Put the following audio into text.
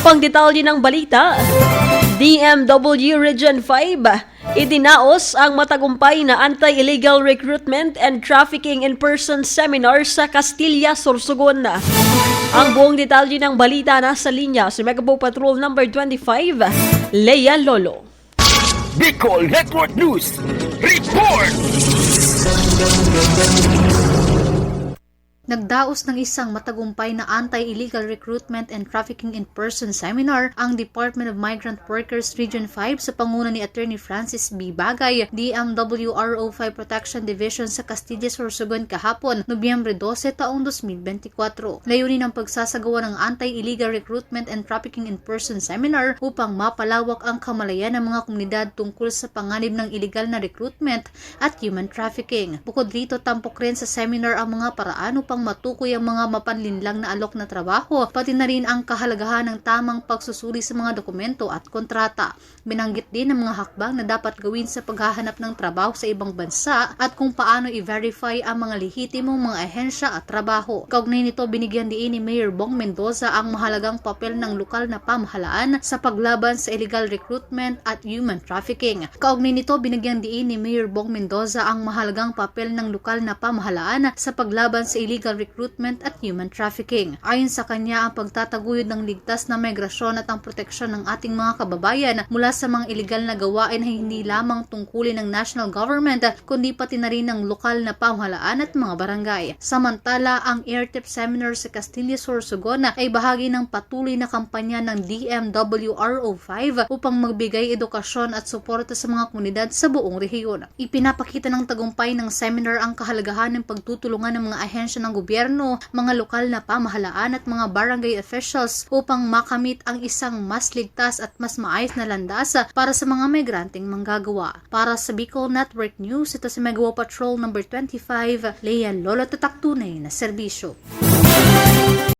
pang detalye ng balita, DMW Region 5, idinaos ang matagumpay na Anti-Illegal Recruitment and Trafficking in-Person Seminar sa Castilla, Sorsogon. Ang buong detalye ng balita nasa linya si Megapo Patrol number 25, Lea Lolo. Bicol Network News Report! Nagdaos ng isang matagumpay na Anti-Illegal Recruitment and Trafficking in Person Seminar ang Department of Migrant Workers Region 5 sa panguna ni Attorney Francis B. Bagay, DMW RO5 Protection Division sa Castilla, Sorsogon kahapon, Nobyembre 12, taong 2024. Layunin ang pagsasagawa ng Anti-Illegal Recruitment and Trafficking in Person Seminar upang mapalawak ang kamalayan ng mga komunidad tungkol sa panganib ng illegal na recruitment at human trafficking. Bukod rito, tampok rin sa seminar ang mga paraan upang matukoy ang mga mapanlinlang na alok na trabaho, pati na rin ang kahalagahan ng tamang pagsusuri sa mga dokumento at kontrata. Binanggit din ang mga hakbang na dapat gawin sa paghahanap ng trabaho sa ibang bansa at kung paano i-verify ang mga lehitimong mga ahensya at trabaho. Kaugnay nito, binigyan din ni Mayor Bong Mendoza ang mahalagang papel ng lokal na pamahalaan sa paglaban sa illegal recruitment at human trafficking. Kaugnay nito, binigyan din ni Mayor Bong Mendoza ang mahalagang papel ng lokal na pamahalaan sa paglaban sa illegal recruitment at human trafficking. Ayon sa kanya, ang pagtataguyod ng ligtas na migrasyon at ang proteksyon ng ating mga kababayan mula sa mga illegal na gawain ay hindi lamang tungkulin ng national government kundi pati na rin ng lokal na pamahalaan at mga barangay. Samantala, ang AirTip Seminar sa Castilla, Sorsogon ay bahagi ng patuloy na kampanya ng DMW RO5 upang magbigay edukasyon at suporta sa mga komunidad sa buong rehiyon. Ipinapakita ng tagumpay ng seminar ang kahalagahan ng pagtutulungan ng mga ahensya ng gobyerno, mga lokal na pamahalaan at mga barangay officials upang makamit ang isang mas ligtas at mas maayos na landas para sa mga migranteng manggagawa. Para sa Bicol Network News, ito si Megapo Patrol number 25, Lea Lolo, tatak tunay na serbisyo.